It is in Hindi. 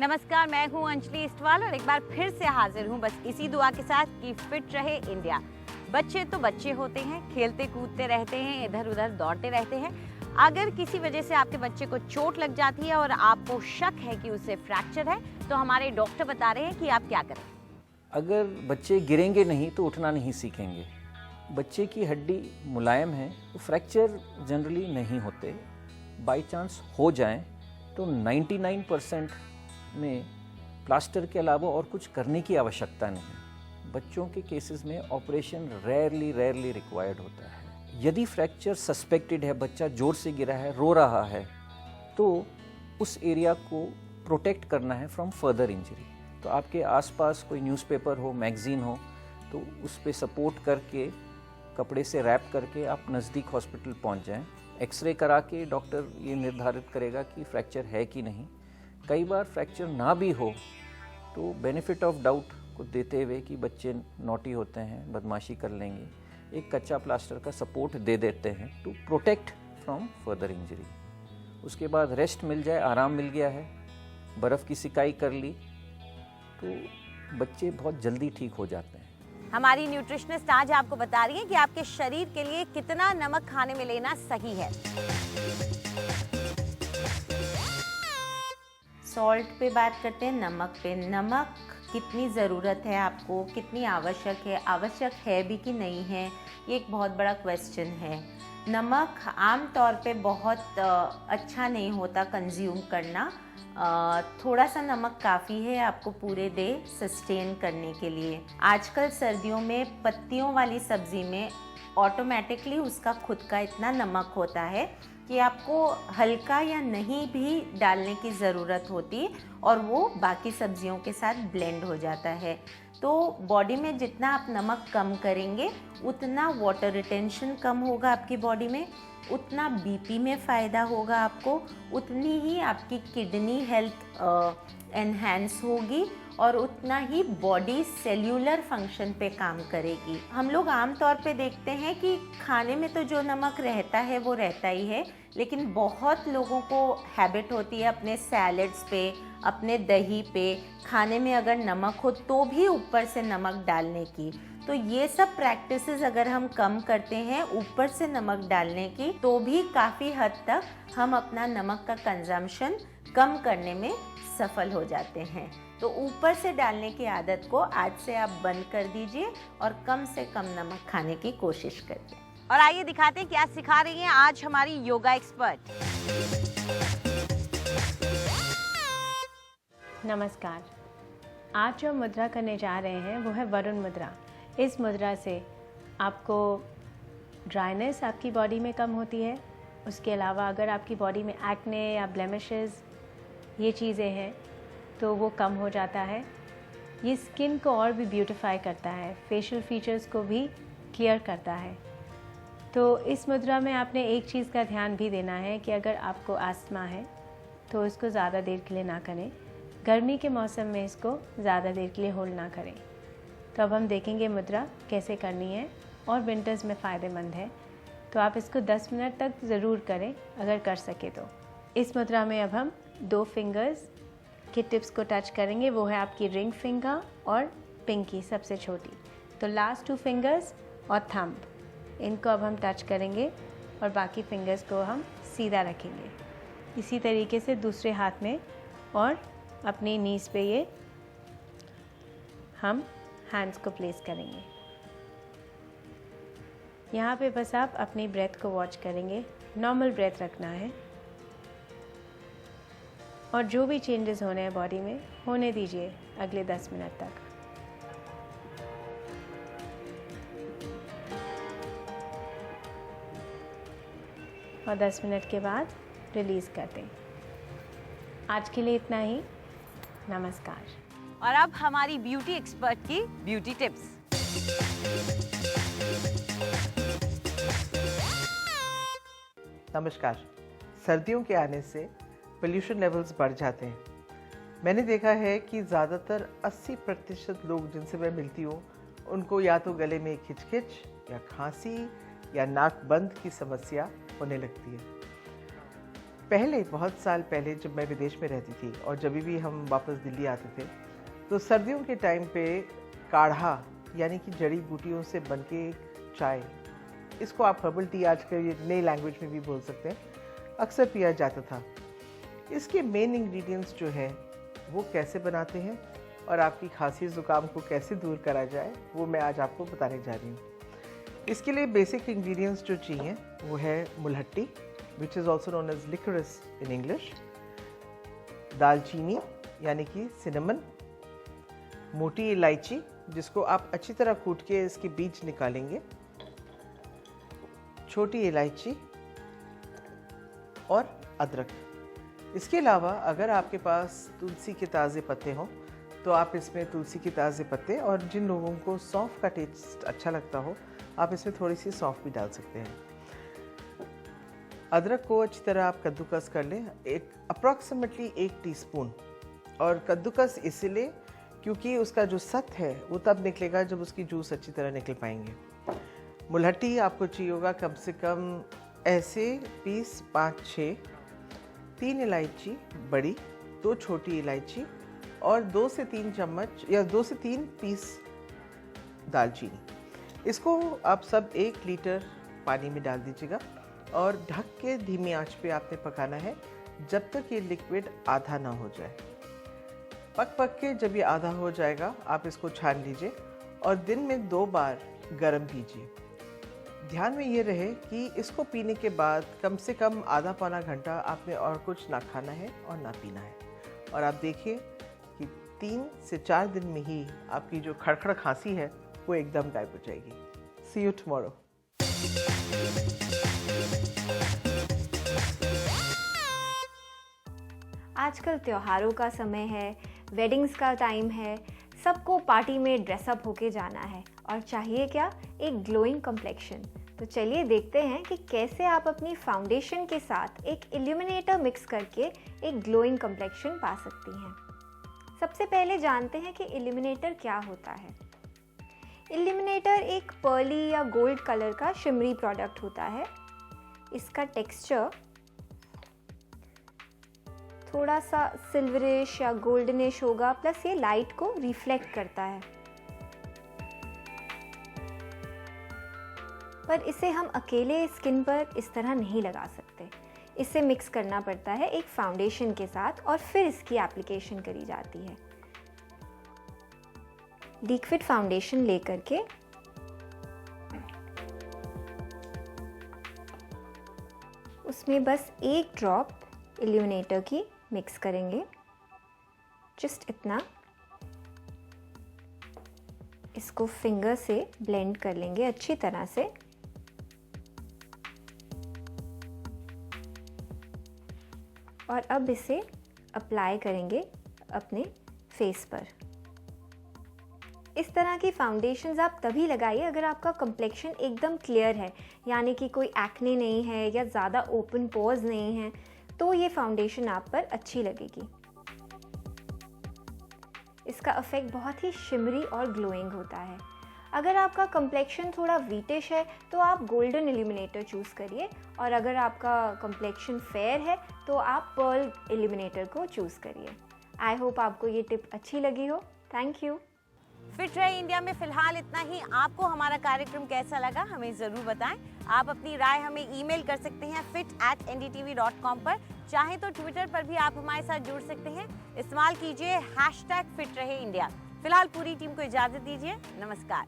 नमस्कार, मैं हूं अंजलि इस्टवाल और एक बार फिर से हाजिर हूं बस इसी दुआ के साथ कि फिट रहे इंडिया। बच्चे तो बच्चे होते हैं, खेलते कूदते रहते हैं, इधर उधर दौड़ते रहते हैं। अगर किसी वजह से आपके बच्चे को चोट लग जाती है और आपको शक है कि उसे फ्रैक्चर है, तो हमारे डॉक्टर बता रहे हैं कि आप क्या करें। अगर बच्चे गिरेंगे नहीं तो उठना नहीं सीखेंगे। बच्चे की हड्डी मुलायम है तो फ्रैक्चर जनरली नहीं होते। बाय चांस हो जाएं तो 99% में प्लास्टर के अलावा और कुछ करने की आवश्यकता नहीं। बच्चों के केसेस में ऑपरेशन रेयरली रिक्वायर्ड होता है। यदि फ्रैक्चर सस्पेक्टेड है, बच्चा जोर से गिरा है, रो रहा है, तो उस एरिया को प्रोटेक्ट करना है फ्रॉम फर्दर इंजरी। तो आपके आसपास कोई न्यूज़पेपर हो, मैगजीन हो, तो उस पर सपोर्ट करके कपड़े से रैप करके आप नज़दीक हॉस्पिटल पहुंच जाएं। एक्सरे करा के डॉक्टर ये निर्धारित करेगा कि फ्रैक्चर है कि नहीं। कई बार फ्रैक्चर ना भी हो तो बेनिफिट ऑफ डाउट को देते हुए कि बच्चे नॉटी होते हैं, बदमाशी कर लेंगे, एक कच्चा प्लास्टर का सपोर्ट दे देते हैं to protect from further injury. उसके बाद रेस्ट मिल जाए, आराम मिल गया है, बर्फ़ की सिकाई कर ली, तो बच्चे बहुत जल्दी ठीक हो जाते हैं। हमारी न्यूट्रिशनिस्ट आज आपको बता रही है कि आपके शरीर के लिए कितना नमक खाने में लेना सही है। सॉल्ट पे बात करते हैं, नमक पे। नमक कितनी ज़रूरत है आपको, कितनी आवश्यक है भी कि नहीं है, ये एक बहुत बड़ा क्वेश्चन है। नमक आम तौर पे बहुत अच्छा नहीं होता कंज्यूम करना। थोड़ा सा नमक काफ़ी है आपको पूरे डे सस्टेन करने के लिए। आजकल सर्दियों में पत्तियों वाली सब्ज़ी में ऑटोमेटिकली उसका खुद का इतना नमक होता है कि आपको हल्का या नहीं भी डालने की ज़रूरत होती और वो बाकी सब्जियों के साथ ब्लेंड हो जाता है। तो बॉडी में जितना आप नमक कम करेंगे उतना वाटर रिटेंशन कम होगा आपकी बॉडी में, उतना बीपी में फ़ायदा होगा आपको, उतनी ही आपकी किडनी हेल्थ एनहांस होगी और उतना ही बॉडी सेल्यूलर फंक्शन पे काम करेगी। हम लोग आम तौर पे देखते हैं कि खाने में तो जो नमक रहता है वो रहता ही है, लेकिन बहुत लोगों को हैबिट होती है अपने सैलड्स पे, अपने दही पे, खाने में अगर नमक हो तो भी ऊपर से नमक डालने की। तो ये सब प्रैक्टिसेस अगर हम कम करते हैं ऊपर से नमक डालने की, तो भी काफ़ी हद तक हम अपना नमक का कंजम्पशन कम करने में सफल हो जाते हैं। तो ऊपर से डालने की आदत को आज से आप बंद कर दीजिए और कम से कम नमक खाने की कोशिश करिए। और आइए दिखाते हैं क्या सिखा रही हैं आज हमारी योगा एक्सपर्ट। नमस्कार, आज जो मुद्रा करने जा रहे हैं वो है वरुण मुद्रा। इस मुद्रा से आपको ड्राइनेस आपकी बॉडी में कम होती है। उसके अलावा अगर आपकी बॉडी में एक्ने या ब्लेमिशेस ये चीज़ें हैं तो वो कम हो जाता है। ये स्किन को और भी ब्यूटिफाई करता है, फेशियल फीचर्स को भी क्लियर करता है। तो इस मुद्रा में आपने एक चीज़ का ध्यान भी देना है कि अगर आपको अस्थमा है तो इसको ज़्यादा देर के लिए ना करें। गर्मी के मौसम में इसको ज़्यादा देर के लिए होल्ड ना करें। तो अब हम देखेंगे मुद्रा कैसे करनी है और विंटर्स में फ़ायदेमंद है। तो आप इसको 10 मिनट तक ज़रूर करें अगर कर सके तो। इस मुद्रा में अब हम 2 फिंगर्स के टिप्स को टच करेंगे, वो है आपकी रिंग फिंगर और पिंकी सबसे छोटी। तो लास्ट 2 फिंगर्स और थंब, इनको अब हम टच करेंगे और बाकी फिंगर्स को हम सीधा रखेंगे। इसी तरीके से दूसरे हाथ में और अपनी नीज़ पे ये हम हैंड्स को प्लेस करेंगे। यहाँ पे बस आप अपनी ब्रेथ को वॉच करेंगे, नॉर्मल ब्रेथ रखना है और जो भी चेंजेस होने हैं बॉडी में होने दीजिए अगले 10 मिनट तक। और 10 मिनट के बाद रिलीज़ कर दें। आज के लिए इतना ही। नमस्कार। और अब हमारी ब्यूटी एक्सपर्ट की ब्यूटी टिप्स। नमस्कार। सर्दियों के आने से पोल्यूशन लेवल्स बढ़ जाते हैं। मैंने देखा है कि ज़्यादातर 80% लोग जिनसे मैं मिलती हूँ उनको या तो गले में खिचखिच या खांसी या नाक बंद की समस्या होने लगती है। पहले बहुत साल पहले जब मैं विदेश में रहती थी और जब भी हम वापस दिल्ली आते थे तो सर्दियों के टाइम पे काढ़ा यानी कि जड़ी बूटियों से बनके चाय, इसको आप हर्बल टी आजकल ये नई लैंग्वेज में भी बोल सकते हैं, अक्सर पिया जाता था। इसके मेन इंग्रेडिएंट्स जो है वो कैसे बनाते हैं और आपकी खांसी ज़ुकाम को कैसे दूर करा जाए वो मैं आज आपको बताने जा रही हूँ। इसके लिए बेसिक इंग्रेडिएंट्स जो चाहिए वो है मुलहट्टी, which is also known as liquorice in English, दालचीनी यानी कि सिनेमन, मोटी इलायची जिसको आप अच्छी तरह कूट के इसके बीज निकालेंगे, छोटी इलायची और अदरक। इसके अलावा अगर आपके पास तुलसी के ताज़े पत्ते हों तो आप इसमें तुलसी के ताज़े पत्ते, और जिन लोगों को सौंफ का टेस्ट अच्छा लगता हो आप इसमें थोड़ी सी सौंफ भी डाल सकते हैं। अदरक को अच्छी तरह आप कद्दूकस कर लें, एक अप्रॉक्सीमेटली 1 टीस्पून, और कद्दूकस इसलिए क्योंकि उसका जो सत है वो तब निकलेगा जब उसकी जूस अच्छी तरह निकल पाएंगे। मुलहट्टी आपको चाहिए होगा कम से कम ऐसे पीस 5-6, 3 इलायची बड़ी, 2 छोटी इलायची और 2 से 3 चम्मच या 2 से 3 पीस दालचीनी। इसको आप सब 1 लीटर पानी में डाल दीजिएगा और ढक के धीमी आंच पे आपने पकाना है जब तक ये लिक्विड आधा ना हो जाए। पक के जब ये आधा हो जाएगा आप इसको छान लीजिए और दिन में 2 बार गर्म पीजिए। ध्यान में ये रहे कि इसको पीने के बाद कम से कम आधा पौना घंटा आपने और कुछ ना खाना है और ना पीना है, और आप देखिए कि 3 से 4 दिन में ही आपकी जो खड़खड़ खांसी है वो एकदम गायब हो जाएगी। सी यू टुमारो। आजकल त्योहारों का समय है, वेडिंग्स का टाइम है, सबको पार्टी में ड्रेसअप होके जाना है और चाहिए क्या, एक ग्लोइंग कम्प्लेक्शन। तो चलिए देखते हैं कि कैसे आप अपनी फाउंडेशन के साथ एक इल्यूमिनेटर मिक्स करके एक ग्लोइंग कम्प्लेक्शन पा सकती हैं। सबसे पहले जानते हैं कि इल्यूमिनेटर क्या होता है। इल्यूमिनेटर एक पर्ली या गोल्ड कलर का शिमरी प्रोडक्ट होता है। इसका टेक्सचर थोड़ा सा सिल्वरिश या गोल्डनिश होगा, प्लस ये लाइट को रिफ्लेक्ट करता है। पर इसे हम अकेले स्किन पर इस तरह नहीं लगा सकते, इसे मिक्स करना पड़ता है एक फाउंडेशन के साथ और फिर इसकी एप्लीकेशन करी जाती है। लिक्विड फाउंडेशन लेकर के उसमें बस 1 ड्रॉप इल्यूमिनेटर की मिक्स करेंगे, जस्ट इतना। इसको फिंगर से ब्लेंड कर लेंगे अच्छी तरह से। और अब इसे अप्लाई करेंगे अपने फेस पर। इस तरह की फाउंडेशंस आप तभी लगाइए अगर आपका कम्प्लेक्शन एकदम क्लियर है, यानी कि कोई एक्ने नहीं है या ज़्यादा ओपन पोर्स नहीं है, तो ये फाउंडेशन आप पर अच्छी लगेगी। इसका इफेक्ट बहुत ही शिमरी और ग्लोइंग होता है। अगर आपका कम्प्लेक्शन थोड़ा वीटिश है तो आप गोल्डन इल्यूमिनेटर चूज़ करिए, और अगर आपका कम्प्लेक्शन फेयर है तो आप पर्ल इल्यूमिनेटर को चूज़ करिए। आई होप आपको ये टिप अच्छी लगी हो। Thank you. फिट रहे इंडिया में फिलहाल इतना ही। आपको हमारा कार्यक्रम कैसा लगा हमें ज़रूर बताएं। आप अपनी राय हमें ईमेल कर सकते हैं fit@ndtv.com पर। चाहे तो ट्विटर पर भी आप हमारे साथ जुड़ सकते हैं। इस्तेमाल कीजिए #फिट रहे इंडिया। फिलहाल पूरी टीम को इजाज़त दीजिए। नमस्कार।